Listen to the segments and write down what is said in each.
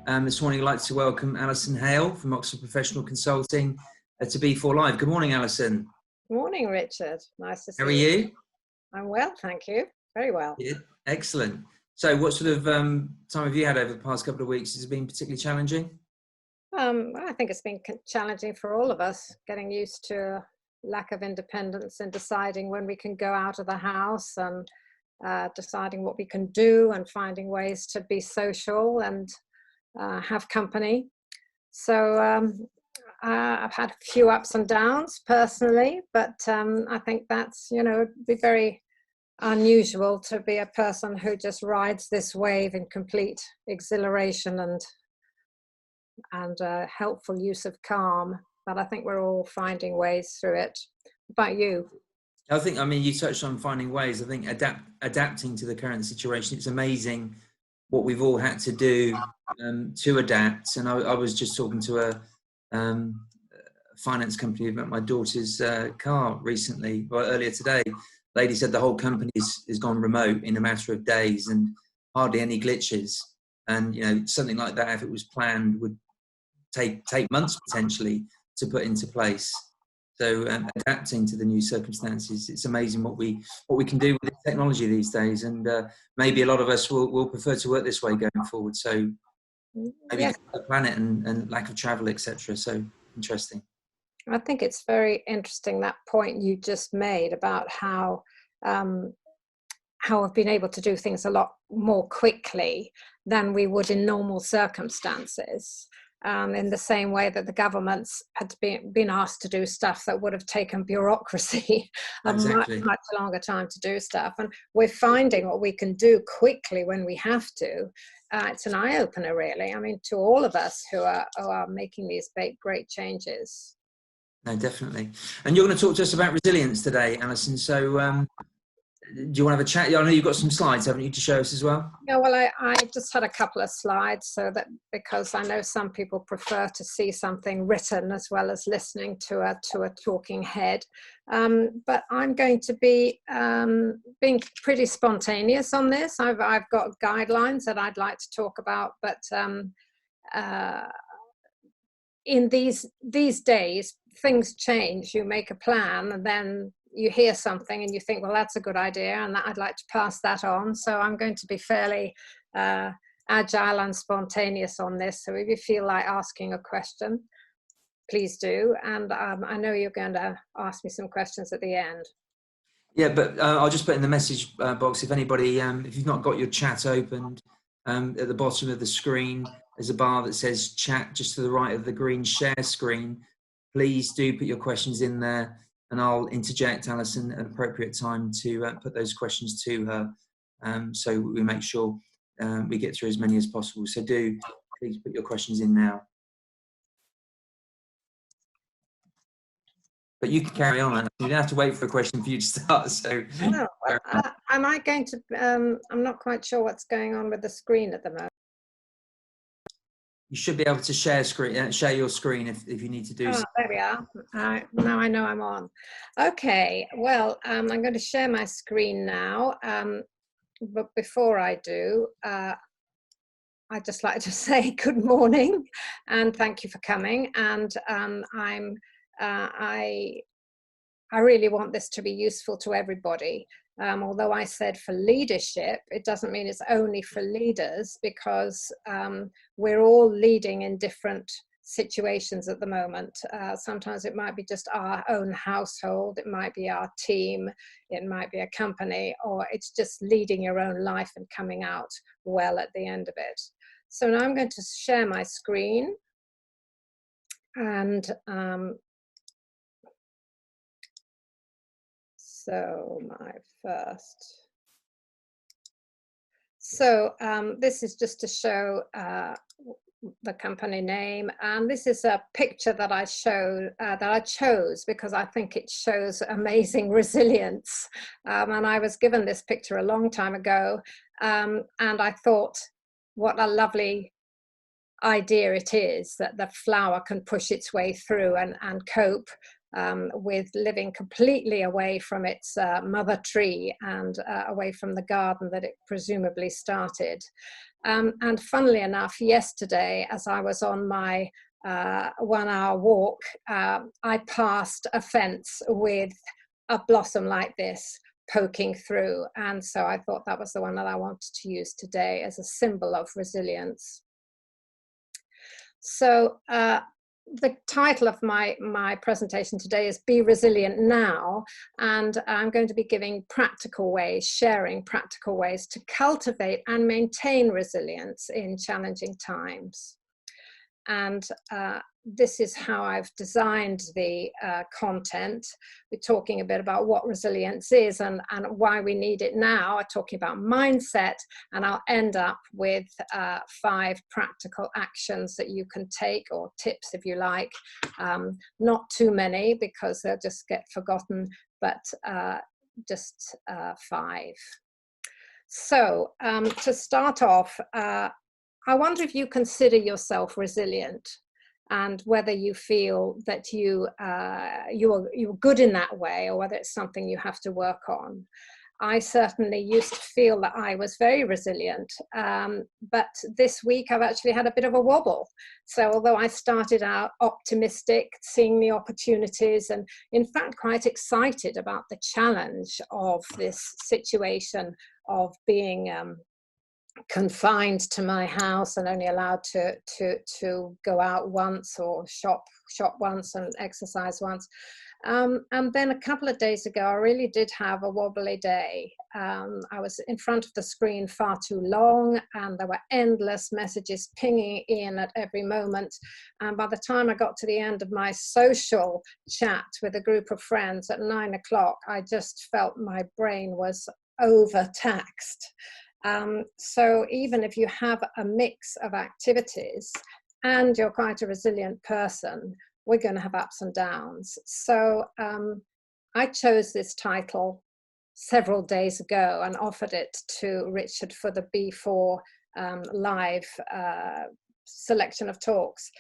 This morning I'd like to welcome Alison Haill from Oxford Professional Consulting to B4 Live. Good morning, Alison. Morning, Richard. Nice to see you. How are you? I'm well, thank you. Very well. Yeah, excellent. So what sort of time have you had over the past couple of weeks? Has it been particularly challenging? I think it's been challenging for all of us, getting used to lack of independence and deciding when we can go out of the house and deciding what we can do and finding ways to be social and have company. So I've had a few ups and downs personally, but I think that's, it'd be very unusual to be a person who just rides this wave in complete exhilaration and helpful use of calm. But I think we're all finding ways through it. What about you? I mean, you touched on finding ways. I think adapting to the current situation. It's amazing what we've all had to do to adapt. And I was just talking to a finance company about my daughter's car recently, or earlier today. Lady said the whole company has gone remote in a matter of days and hardly any glitches. And something like that, if it was planned, would take months potentially to put into place. So adapting to the new circumstances, it's amazing what we can do with technology these days. And maybe a lot of us will prefer to work this way going forward. So maybe Yes. the planet and lack of travel, etc. So interesting. I think it's very interesting, that point you just made about how we've been able to do things a lot more quickly than we would in normal circumstances. In the same way that the governments had been asked to do stuff that would have taken bureaucracy a much longer time to do stuff. And we're finding what we can do quickly when we have to. It's an eye-opener, really. I mean, to all of us who are making these great changes. No, definitely. And you're going to talk to us about resilience today, Alison. So do you want to have a chat? I know you've got some slides, haven't you, to show us as well? Yeah, well, I just had a couple of slides because I know some people prefer to see something written as well as listening to a talking head. But I'm going to be being pretty spontaneous on this. I've got guidelines that I'd like to talk about, but in these days, things change. You make a plan and then you hear something and you think, well, that's a good idea, and I'd like to pass that on. So I'm going to be fairly agile and spontaneous on this. So if you feel like asking a question, please do. And I know you're going to ask me some questions at the end. Yeah, but I'll just put in the message box, if anybody, if you've not got your chat opened, at the bottom of the screen, there's a bar that says chat just to the right of the green share screen. Please do put your questions in there, and I'll interject Alison at an appropriate time to put those questions to her, so we make sure we get through as many as possible. So do please put your questions in now. But you can carry on, Alison. You don't have to wait for a question for you to start. So am I going to? I'm not quite sure what's going on with the screen at the moment. You should be able to share your screen if you need to do so. There we are. Now I know I'm on. Okay, well, I'm going to share my screen now. But before I do, I'd just like to say good morning and thank you for coming. And I really want this to be useful to everybody. Although I said for leadership, it doesn't mean it's only for leaders, because we're all leading in different situations at the moment. Sometimes it might be just our own household, it might be our team, it might be a company, or it's just leading your own life and coming out well at the end of it. So now I'm going to share my screen, and so my first. So this is just to show the company name, and this is a picture that I chose because I think it shows amazing resilience. And I was given this picture a long time ago, and I thought, what a lovely idea it is that the flower can push its way through and cope with living completely away from its mother tree and away from the garden that it presumably started. And funnily enough, yesterday, as I was on my 1-hour walk, I passed a fence with a blossom like this poking through. And so I thought that was the one that I wanted to use today as a symbol of resilience. So the title of my presentation today is Be Resilient Now, and I'm going to be giving practical ways, sharing practical ways to cultivate and maintain resilience in challenging times. And this is how I've designed the content. We're talking a bit about what resilience is and why we need it now. I'm talking about mindset, and I'll end up with 5 practical actions that you can take, or tips if you like. Not too many because they'll just get forgotten, but just 5. So to start off, I wonder if you consider yourself resilient, and whether you feel that you're good in that way, or whether it's something you have to work on. I certainly used to feel that I was very resilient, but this week I've actually had a bit of a wobble. So although I started out optimistic, seeing the opportunities, and in fact quite excited about the challenge of this situation of being confined to my house and only allowed to go out once, or shop once and exercise once. And then a couple of days ago, I really did have a wobbly day. I was in front of the screen far too long, and there were endless messages pinging in at every moment. And by the time I got to the end of my social chat with a group of friends at 9 o'clock, I just felt my brain was overtaxed. So even if you have a mix of activities and you're quite a resilient person, we're going to have ups and downs. So I chose this title several days ago and offered it to Richard for the B4 live selection of talks.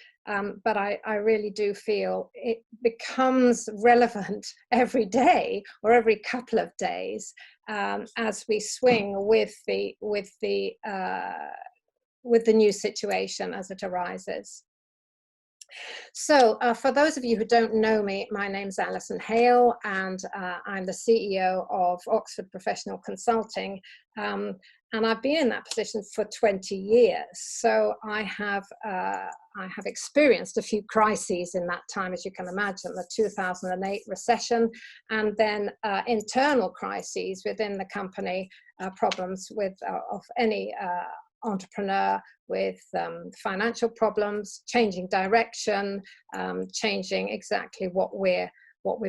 But I really do feel it becomes relevant every day or every couple of days as we swing with the new situation as it arises. So for those of you who don't know me, my name's Alison Haill, and I'm the CEO of Oxford Professional Consulting. And I've been in that position for 20 years. So I have experienced a few crises in that time, as you can imagine, the 2008 recession, and then internal crises within the company, problems of any entrepreneur, with financial problems, changing direction, changing exactly what we're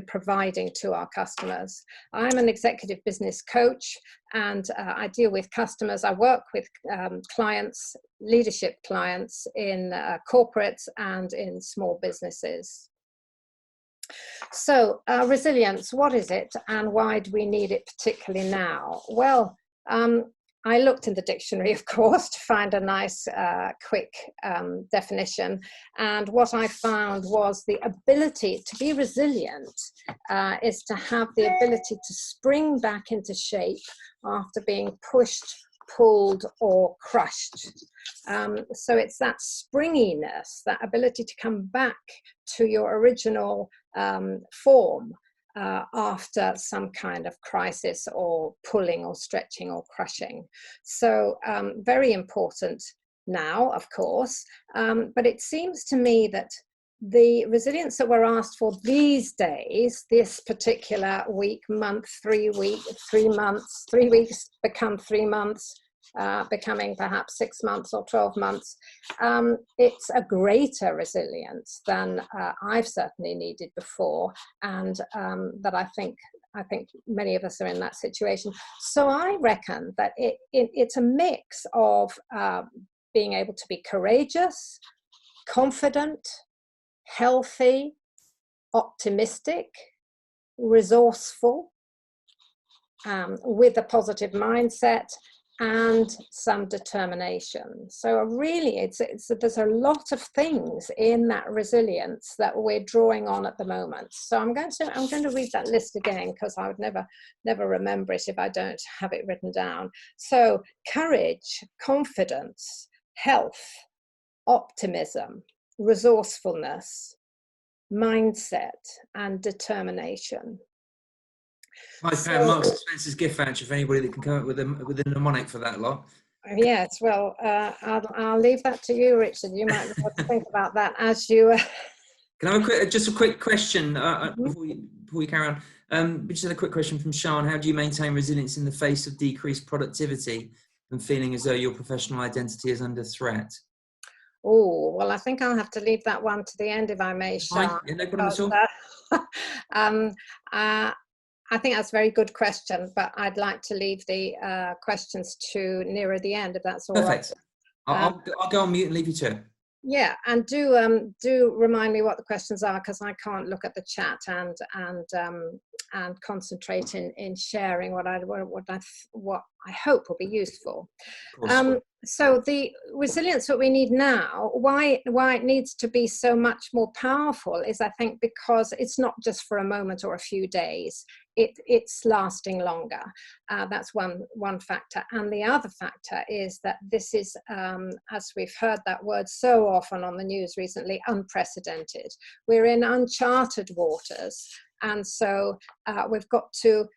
providing to our customers. I'm an executive business coach, and I deal with customers. I work with clients, leadership clients in corporates and in small businesses. So resilience, what is it, and why do we need it particularly now? Well, I looked in the dictionary, of course, to find a nice, quick definition. And what I found was the ability to be resilient is to have the ability to spring back into shape after being pushed, pulled, or crushed. So it's that springiness, that ability to come back to your original form after some kind of crisis, or pulling, or stretching, or crushing. So very important now, of course, but it seems to me that the resilience that we're asked for these days, this particular week, month, 3 months, 3 weeks become 3 months, becoming perhaps 6 months or 12 months, it's a greater resilience than I've certainly needed before, and that I think many of us are in that situation. So I reckon that it's a mix of being able to be courageous, confident, healthy, optimistic, resourceful, with a positive mindset, and some determination. So really, there's a lot of things in that resilience that we're drawing on at the moment. So I'm going to read that list again, because I would never remember it if I don't have it written down. So courage, confidence, health, optimism, resourcefulness, mindset, and determination. £5 Marks and Spencer's gift voucher for anybody that can come up with a mnemonic for that lot. Yes, well, I'll leave that to you, Richard. You might want to think about that as you. Can I have just a quick question before you carry on? Just a quick question from Sean. How do you maintain resilience in the face of decreased productivity and feeling as though your professional identity is under threat? Oh, well, I think I'll have to leave that one to the end, if I may, Sean. Yeah, no problem at all. I think that's a very good question, but I'd like to leave the questions to nearer the end, if that's all Perfect. right. I'll go on mute and leave you to it. Yeah, and do remind me what the questions are, because I can't look at the chat and concentrate in sharing what I hope will be useful. So the resilience that we need now, why it needs to be so much more powerful is, I think, because it's not just for a moment or a few days. It's lasting longer. That's one factor. And the other factor is that this is, as we've heard that word so often on the news recently, unprecedented. We're in uncharted waters. And so we've got to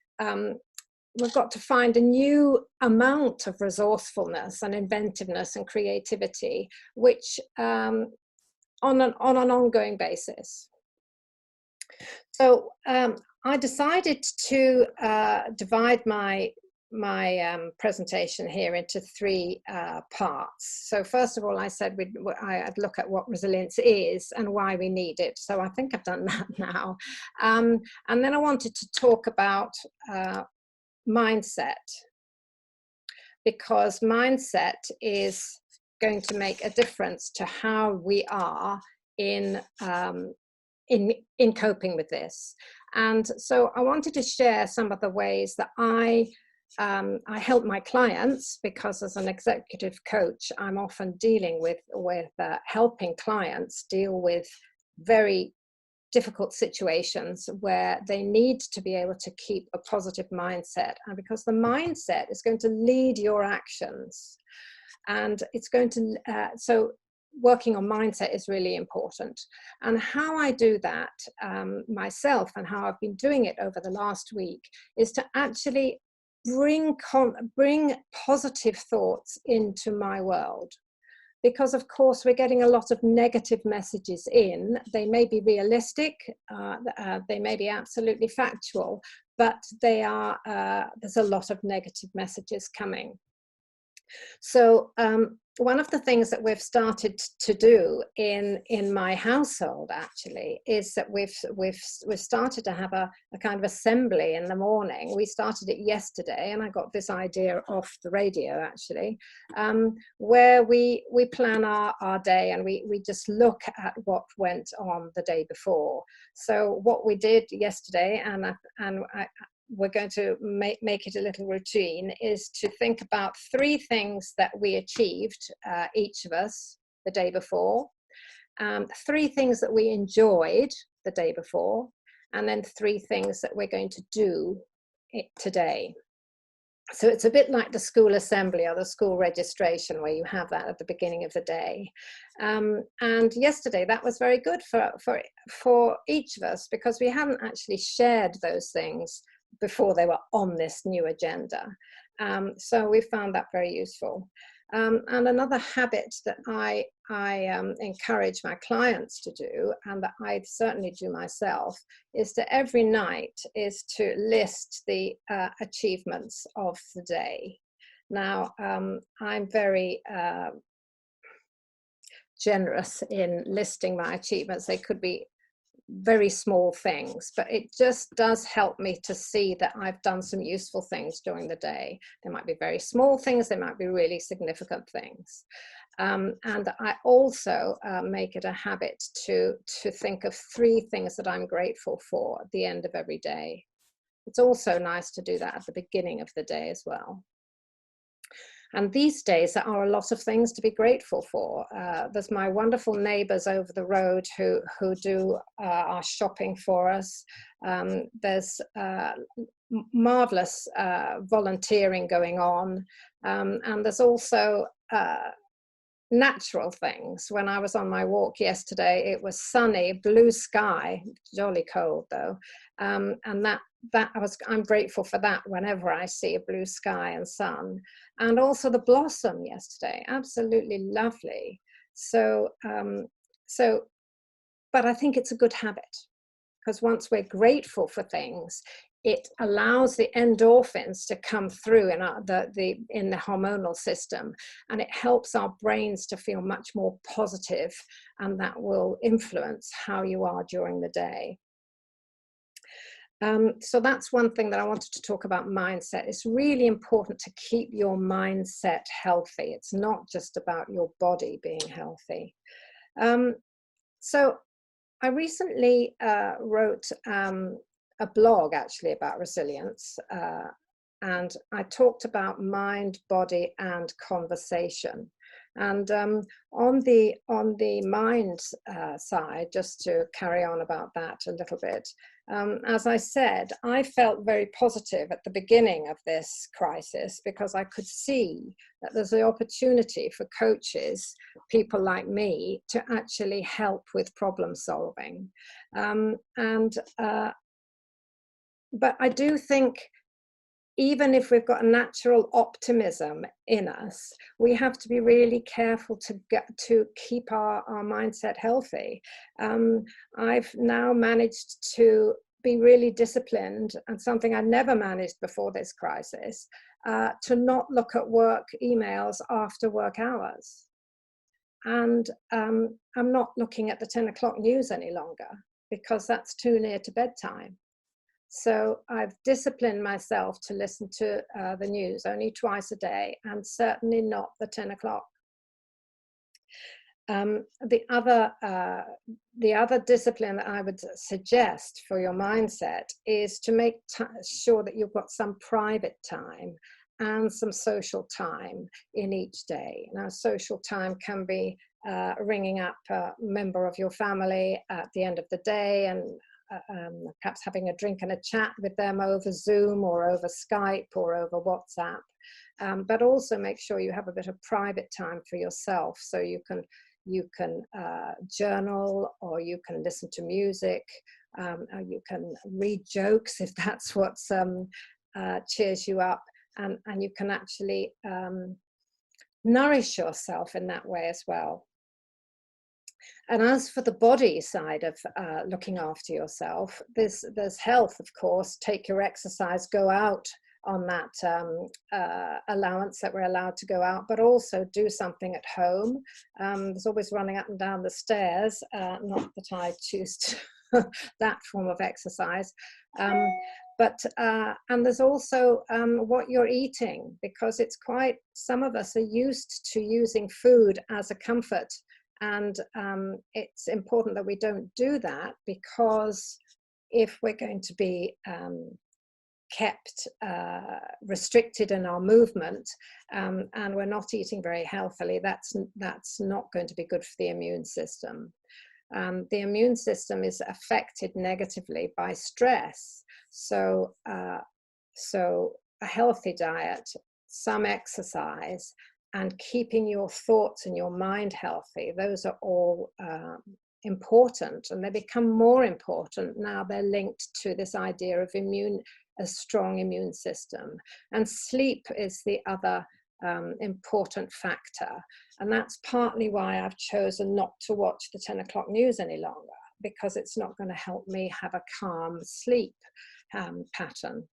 find a new amount of resourcefulness and inventiveness and creativity, which on an ongoing basis. So I decided to divide my presentation here into three parts. So first of all, I said I'd look at what resilience is and why we need it. So I think I've done that now. And then I wanted to talk about mindset, because mindset is going to make a difference to how we are in coping with this. And so I wanted to share some of the ways that I help my clients, because as an executive coach, I'm often dealing with helping clients deal with very difficult situations where they need to be able to keep a positive mindset. And because the mindset is going to lead your actions, and it's going to, so working on mindset is really important. And how I do that myself, and how I've been doing it over the last week, is to actually bring positive thoughts into my world. Because of course we're getting a lot of negative messages in. They may be realistic, they may be absolutely factual, but there's a lot of negative messages coming. So one of the things that we've started to do in my household actually is that we've started to have a kind of assembly in the morning. We started it yesterday, and I got this idea off the radio actually, where we plan our day, and we just look at what went on the day before. So what we did yesterday, and we're going to make it a little routine, is to think about 3 things that we achieved, each of us, the day before, 3 things that we enjoyed the day before, and then 3 things that we're going to do today. So it's a bit like the school assembly or the school registration, where you have that at the beginning of the day. And yesterday that was very good for each of us, because we hadn't actually shared those things before they were on this new agenda. So we found that very useful. And another habit that I encourage my clients to do, and that I certainly do myself, is to every night is to list the achievements of the day. Now, I'm very generous in listing my achievements. They could be very small things, but it just does help me to see that I've done some useful things during the day. They might be very small things, they might be really significant things. And I also make it a habit to think of 3 things that I'm grateful for at the end of every day. It's also nice to do that at the beginning of the day as well. And these days, there are a lot of things to be grateful for. There's my wonderful neighbours over the road who do our shopping for us. There's marvellous volunteering going on. And there's also natural things. When I was on my walk yesterday, it was sunny, blue sky, jolly cold though. And I'm grateful for that whenever I see a blue sky and sun. And also the blossom yesterday, absolutely lovely. So, but I think it's a good habit, because once we're grateful for things, it allows the endorphins to come through in the hormonal system, and it helps our brains to feel much more positive, and that will influence how you are during the day. So that's one thing that I wanted to talk about mindset. It's really important to keep your mindset healthy. It's not just about your body being healthy. So I recently wrote a blog actually about resilience, and I talked about mind, body, and conversation. And on the mind side, just to carry on about that a little bit, as I said, I felt very positive at the beginning of this crisis, because I could see that there's the opportunity for coaches, people like me, to actually help with problem solving. But I do think, even if we've got a natural optimism in us, we have to be really careful to keep our mindset healthy. I've now managed to be really disciplined, and something I never managed before this crisis, to not look at work emails after work hours. And I'm not looking at the 10 o'clock news any longer, because that's too near to bedtime. So I've disciplined myself to listen to the news only twice a day, and certainly not the 10 o'clock. The other discipline that I would suggest for your mindset is to make sure that you've got some private time and some social time in each day. Now, social time can be ringing up a member of your family at the end of the day, and perhaps having a drink and a chat with them over Zoom or over Skype or over WhatsApp. But also make sure you have a bit of private time for yourself, so you can journal, or you can listen to music, or you can read jokes if that's what cheers you up, and you can actually nourish yourself in that way as well. And as for the body side of looking after yourself, there's health, of course. Take your exercise, go out on that allowance that we're allowed to go out, but also do something at home. There's always running up and down the stairs, not that I choose to that form of exercise. And there's also what you're eating, because some of us are used to using food as a comfort. And it's important that we don't do that, because if we're going to be kept restricted in our movement, and we're not eating very healthily, that's not going to be good for the immune system. The immune system is affected negatively by stress. So a healthy diet, some exercise, and keeping your thoughts and your mind healthy, those are all important, and they become more important now they're linked to this idea of a strong immune system. And sleep is the other important factor, and that's partly why I've chosen not to watch the 10 o'clock news any longer, because it's not going to help me have a calm sleep pattern.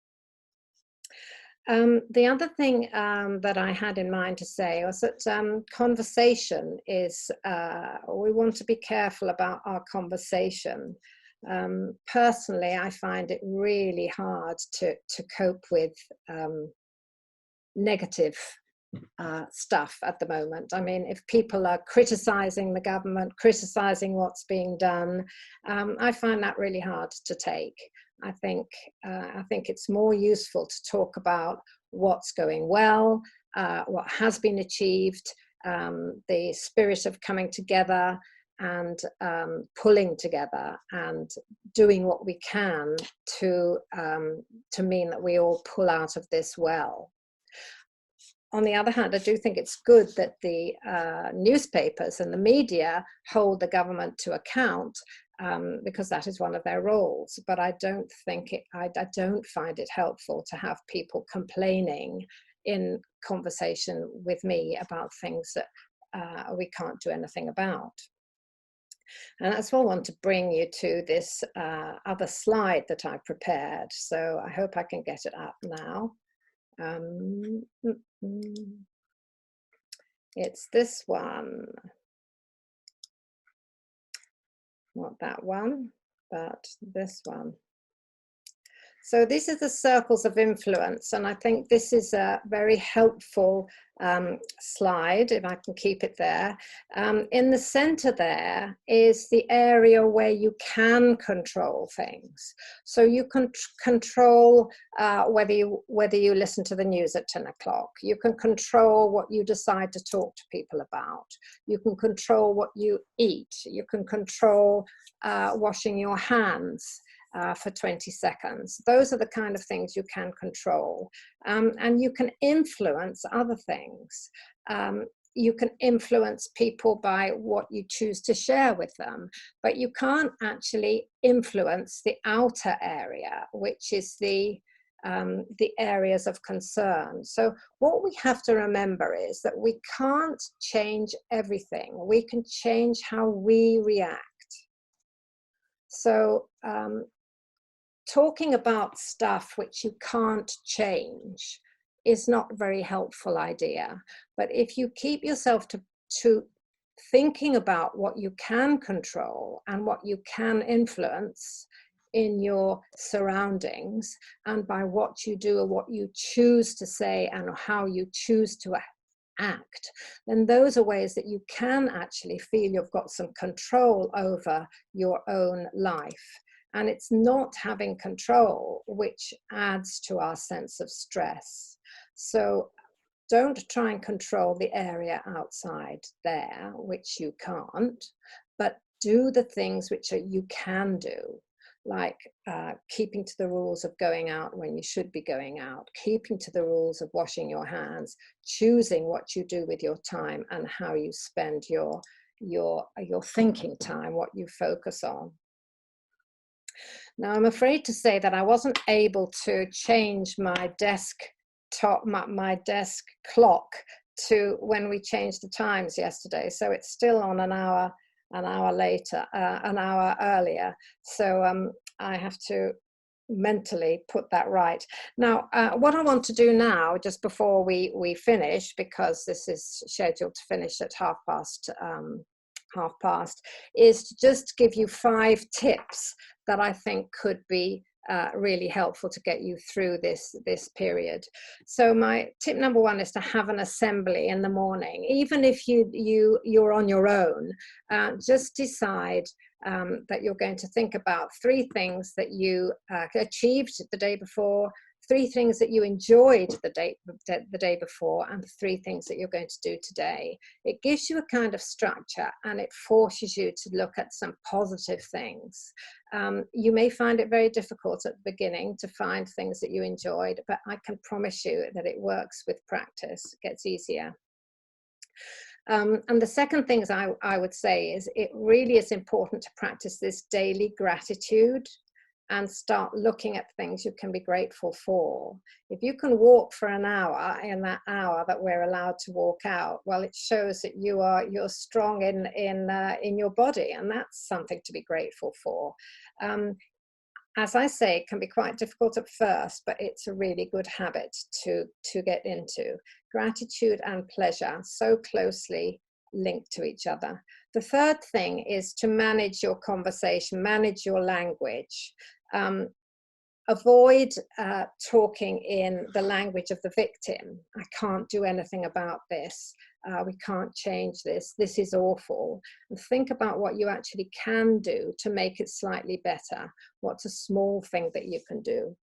The other thing that I had in mind to say was that conversation is, we want to be careful about our conversation. Personally, I find it really hard to cope with negative stuff at the moment. I mean, if people are criticizing the government, criticizing what's being done, I find that really hard to take. I think it's more useful to talk about what's going well, what has been achieved, the spirit of coming together and pulling together and doing what we can to mean that we all pull out of this well. On the other hand, I do think it's good that the newspapers and the media hold the government to account, because that is one of their roles. But I don't think I don't find it helpful to have people complaining in conversation with me about things that we can't do anything about. And that's what I want to bring you to this other slide that I prepared. So I hope I can get it up now. It's this one, not that one, but this one. So these are the circles of influence, and I think this is a very helpful slide, if I can keep it there. In the center there is the area where you can control things. So you can control whether you listen to the news at 10 o'clock. You can control what you decide to talk to people about. You can control what you eat. You can control washing your hands for 20 seconds. Those are the kind of things you can control. And you can influence other things. You can influence people by what you choose to share with them, but you can't actually influence the outer area, which is the areas of concern. So what we have to remember is that we can't change everything. We can change how we react. So talking about stuff which you can't change is not a very helpful idea. But if you keep yourself to thinking about what you can control and what you can influence in your surroundings, and by what you do or what you choose to say and how you choose to act, then those are ways that you can actually feel you've got some control over your own life. And it's not having control which adds to our sense of stress. So don't try and control the area outside there, which you can't, but do the things which you can do, like keeping to the rules of going out when you should be going out, keeping to the rules of washing your hands, choosing what you do with your time and how you spend your thinking time, what you focus on. Now, I'm afraid to say that I wasn't able to change my desk clock to when we changed the times yesterday. So it's still on an hour later, an hour earlier. So I have to mentally put that right. Now, what I want to do now, just before we finish, because this is scheduled to finish at half past, is to just give you 5 tips that I think could be really helpful to get you through this period. So my tip number 1 is to have an assembly in the morning. Even if you're on your own, just decide that you're going to think about 3 things that you achieved the day before, 3 things that you enjoyed the day before, and 3 things that you're going to do today. It gives you a kind of structure, and it forces you to look at some positive things. You may find it very difficult at the beginning to find things that you enjoyed, but I can promise you that it works with practice. It gets easier. And the second thing I would say is it really is important to practice this daily gratitude and start looking at things you can be grateful for. If you can walk for an hour, in that hour that we're allowed to walk out, well, it shows that you're strong in your body, and that's something to be grateful for. As I say, it can be quite difficult at first, but it's a really good habit to get into. Gratitude and pleasure so closely linked to each other. The third thing is to manage your conversation, manage your language. Avoid talking in the language of the victim. I can't do anything about this. We can't change this. This is awful. And think about what you actually can do to make it slightly better. What's a small thing that you can do?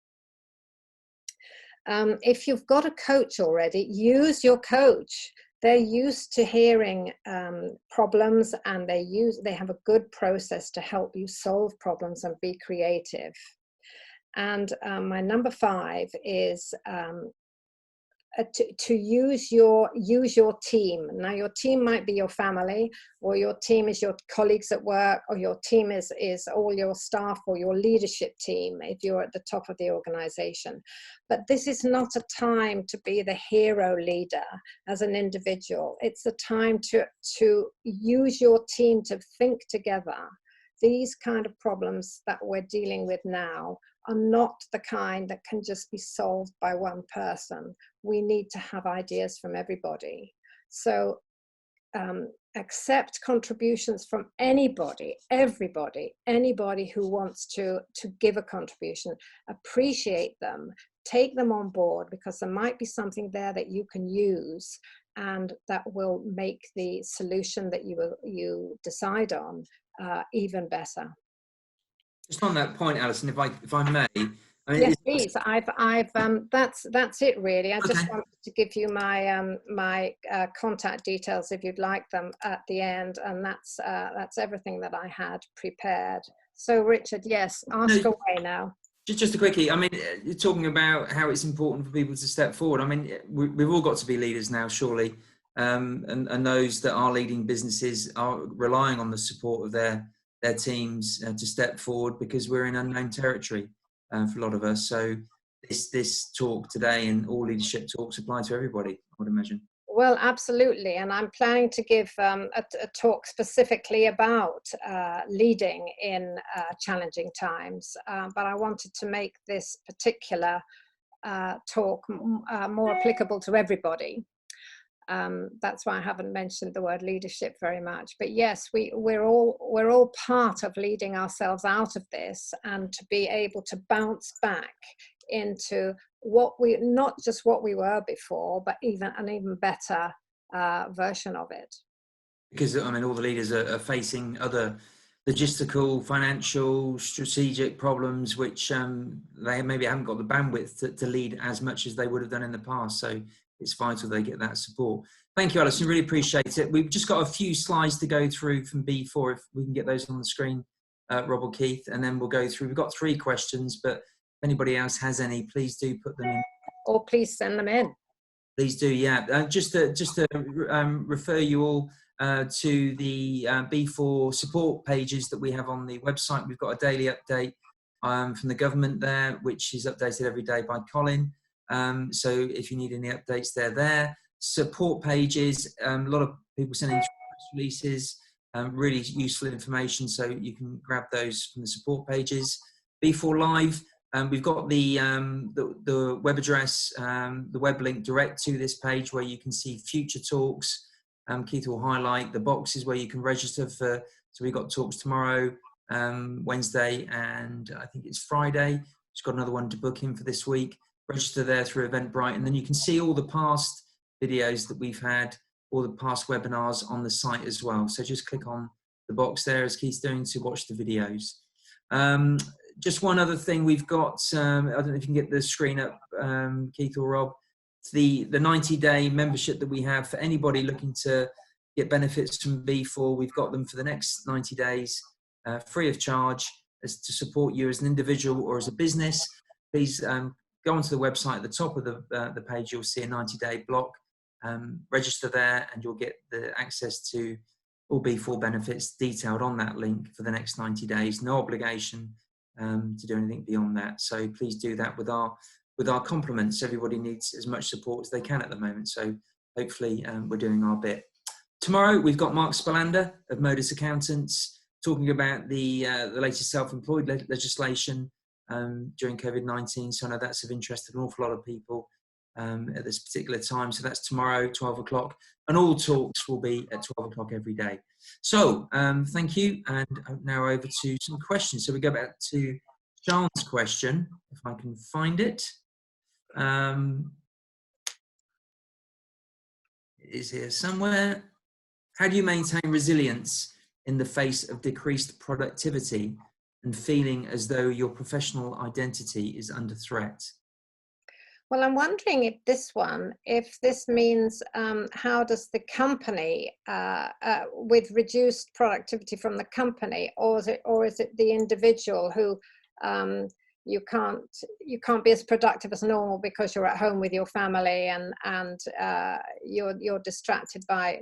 If you've got a coach already, use your coach. They're used to hearing problems, and they have a good process to help you solve problems and be creative. And my number 5 is to use your team. Now, your team might be your family, or your team is your colleagues at work, or your team is all your staff or your leadership team if you're at the top of the organization. But this is not a time to be the hero leader as an individual. It's a time to use your team to think together. These kind of problems that we're dealing with now are not the kind that can just be solved by one person. We need to have ideas from everybody. So accept contributions from anybody, everybody, anybody who wants to give a contribution. Appreciate them, take them on board, because there might be something there that you can use, and that will make the solution that you decide on even better. Just on that point, Alison, if I may. I mean, yes, please. That's it really. I just wanted to give you my my contact details if you'd like them at the end, and that's everything that I had prepared. So, Richard, yes, ask away now. Just a quickie. I mean, you're talking about how it's important for people to step forward. I mean, we've all got to be leaders now, surely, and those that are leading businesses are relying on the support of their teams to step forward, because we're in unknown territory for a lot of us. So this talk today and all leadership talks apply to everybody, I would imagine. Well, absolutely. And I'm planning to give a talk specifically about leading in challenging times. But I wanted to make this particular talk more applicable to everybody. That's why I haven't mentioned the word leadership very much. But yes, we're all part of leading ourselves out of this, and to be able to bounce back into not just what we were before, but even an even better version of it. Because I mean, all the leaders are facing other logistical, financial, strategic problems, which they maybe haven't got the bandwidth to lead as much as they would have done in the past. So it's vital they get that support. Thank you, Alison. Really appreciate it. We've just got a few slides to go through from B4, if we can get those on the screen, Rob or Keith, and then we'll go through. We've got 3 questions, but if anybody else has any, please do put them in. Or please send them in. Please do, yeah. Just to refer you all to the B4 support pages that we have on the website. We've got a daily update from the government there, which is updated every day by Colin. So if you need any updates, they're there. Support pages, a lot of people sending press releases, really useful information, so you can grab those from the support pages. B4 Live, we've got the web address, the web link direct to this page where you can see future talks. Keith will highlight the boxes where you can register for, so we've got talks tomorrow, Wednesday, and I think it's Friday. Just got another one to book in for this week. Register there through Eventbrite, and then you can see all the past videos that we've had, all the past webinars on the site as well. So just click on the box there, as Keith's doing, to watch the videos. Just one other thing, we've got, I don't know if you can get the screen up, Keith or Rob, the 90-day membership that we have for anybody looking to get benefits from B4. We've got them for the next 90 days, free of charge, as to support you as an individual or as a business. Please go onto the website. At the top of the page, you'll see a 90-day block. Register there, and you'll get the access to all B4 benefits detailed on that link for the next 90 days. No obligation to do anything beyond that. So please do that with our compliments. Everybody needs as much support as they can at the moment. So hopefully we're doing our bit. Tomorrow we've got Mark Spalander of Modus Accountants talking about the latest self-employed legislation during COVID-19. So I know that's of interest to an awful lot of people at this particular time. So that's tomorrow, 12 o'clock. And all talks will be at 12 o'clock every day. So thank you. And now over to some questions. So we go back to Sean's question, if I can find it. It is here somewhere. How do you maintain resilience in the face of decreased productivity and feeling as though your professional identity is under threat? Well, I'm wondering if this means how does the company, with reduced productivity from the company, or is it the individual who you can't be as productive as normal because you're at home with your family and you're distracted by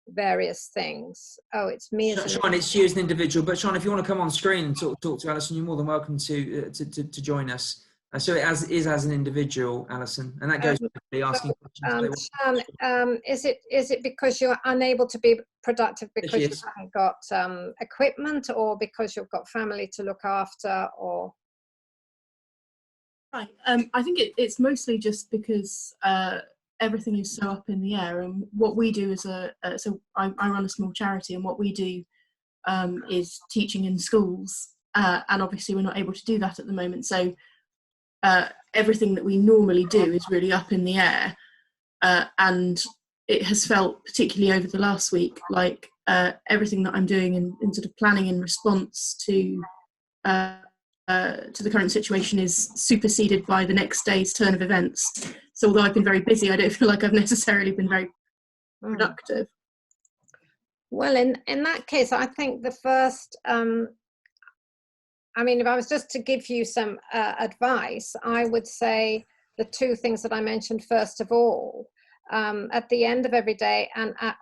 various things. Oh, it's me. Sean, it's you as an individual, but Sean, if you want to come on screen and talk to Alison, you're more than welcome to join us. So it is as an individual, Alison, and that goes to asking questions. Sean, is it because you're unable to be productive because you haven't got equipment, or because you've got family to look after, or? Right. I think it's mostly just because everything is so up in the air, and what we do is so I run a small charity, and what we do is teaching in schools, and obviously we're not able to do that at the moment. So everything that we normally do is really up in the air, and it has felt, particularly over the last week, like everything that I'm doing in sort of planning in response to the current situation is superseded by the next day's turn of events. So although I've been very busy, I don't feel like I've necessarily been very productive. Well, in that case, I think the first, I mean, if I was just to give you some advice, I would say the two things that I mentioned first of all. At the end of every day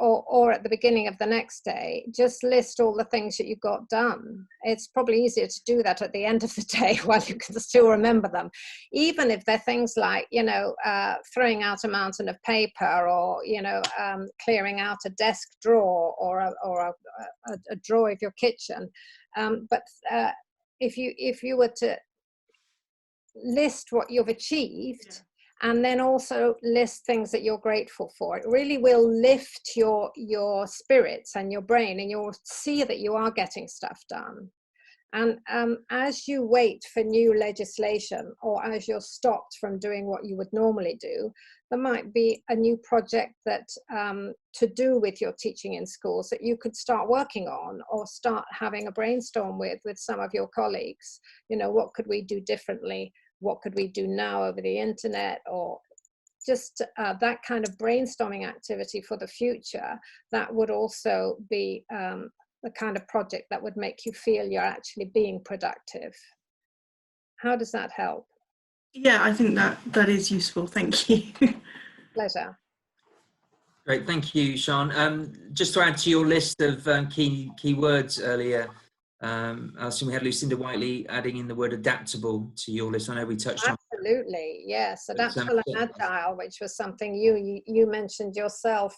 or at the beginning of the next day, just list all the things that you got done. It's probably easier to do that at the end of the day while you can still remember them, even if they're things like, throwing out a mountain of paper, or clearing out a desk drawer, or a drawer of your kitchen. But if you were to list what you've achieved, and then also list things that you're grateful for, it really will lift your spirits and your brain, and you'll see that you are getting stuff done. And as you wait for new legislation, or as you're stopped from doing what you would normally do, there might be a new project that to do with your teaching in schools that you could start working on, or start having a brainstorm with some of your colleagues. What could we do differently? What could we do now over the internet? Or just that kind of brainstorming activity for the future. That would also be the kind of project that would make you feel you're actually being productive. How does that help? Yeah, I think that is useful. Thank you. Pleasure. Great, thank you, Sean. Just to add to your list of key words earlier, Alison, we had Lucinda Whiteley adding in the word adaptable to your list. I know we touched on. Absolutely, yes, adaptable and agile, which was something you mentioned yourself,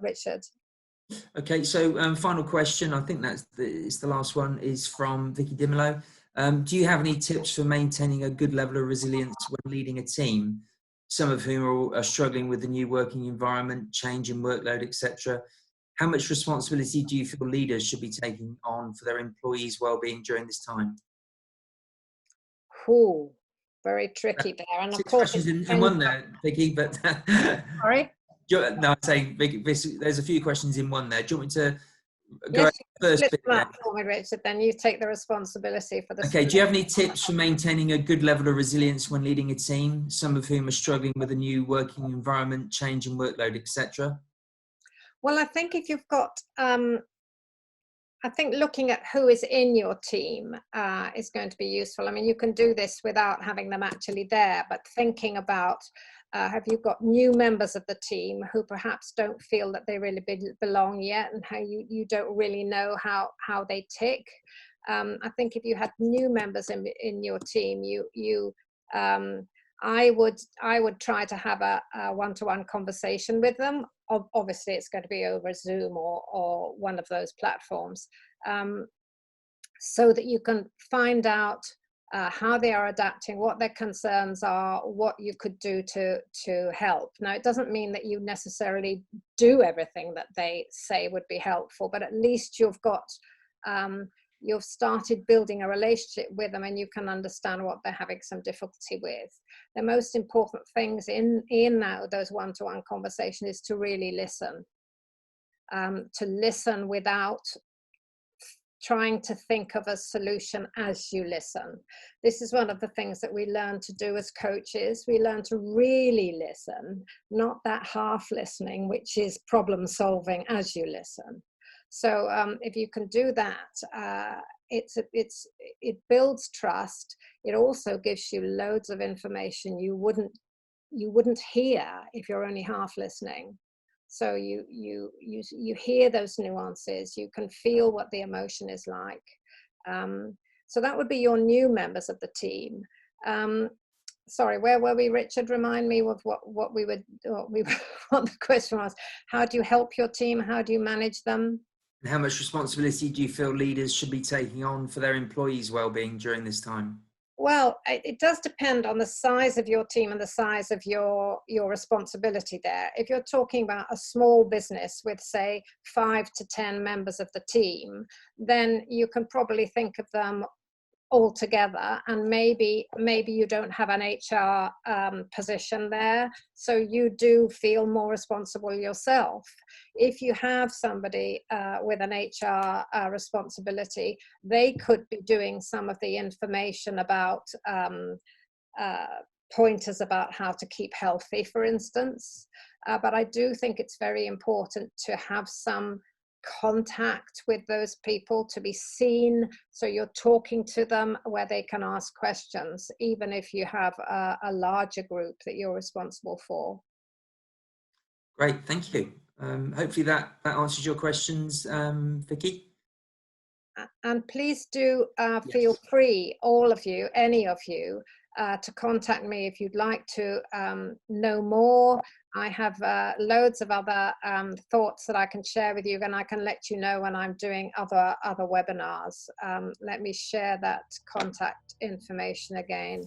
Richard. Okay, so final question. I think it's the last one. Is from Vicky Dimolo. Do you have any tips for maintaining a good level of resilience when leading a team, some of whom are struggling with the new working environment, change in workload, etc.? How much responsibility do you feel leaders should be taking on for their employees' well-being during this time? Ooh, very tricky there. And of course, questions in one there, Vicky. But sorry. No, I'm saying Vicky, there's a few questions in one there. Do you want me to go yes, first? Split them up for me, Richard. Then you take the responsibility for the. Okay. Do you have any tips for maintaining a good level of resilience when leading a team, some of whom are struggling with a new working environment, change in workload, etc.? Well, I think if you've got, I think looking at who is in your team is going to be useful. I mean, you can do this without having them actually there, but thinking about, have you got new members of the team who perhaps don't feel that they really belong yet, and how you don't really know how they tick. I think if you had new members in your team, I would try to have a one-to-one conversation with them. Obviously, it's going to be over Zoom or one of those platforms, so that you can find out how they are adapting, what their concerns are, what you could do to help. Now, it doesn't mean that you necessarily do everything that they say would be helpful, but at least you've you've started building a relationship with them, and you can understand what they're having some difficulty with. The most important things in those one-to-one conversations is to really listen. To listen without trying to think of a solution as you listen. This is one of the things that we learn to do as coaches. We learn to really listen, not that half listening, which is problem solving as you listen. So if you can do that, it builds trust. It also gives you loads of information you wouldn't hear if you're only half listening. So you hear those nuances, you can feel what the emotion is like. So that would be your new members of the team. Sorry, where were we, Richard? Remind me of what the question was. How do you help your team? How do you manage them? And how much responsibility do you feel leaders should be taking on for their employees' well-being during this time? Well, it does depend on the size of your team and the size of your responsibility there. If you're talking about a small business with, say, 5 to 10 members of the team, then you can probably think of them all together, and maybe you don't have an HR position there, so you do feel more responsible yourself. If you have somebody with an HR responsibility, they could be doing some of the information about pointers about how to keep healthy, for instance. But I do think it's very important to have some contact with those people, to be seen, so you're talking to them where they can ask questions, even if you have a larger group that you're responsible for. Great, thank you. Hopefully that answers your questions, Vicky. And please do feel free, all of you, any of you, to contact me if you'd like to know more. I have loads of other thoughts that I can share with you, and I can let you know when I'm doing other webinars. Let me share that contact information again.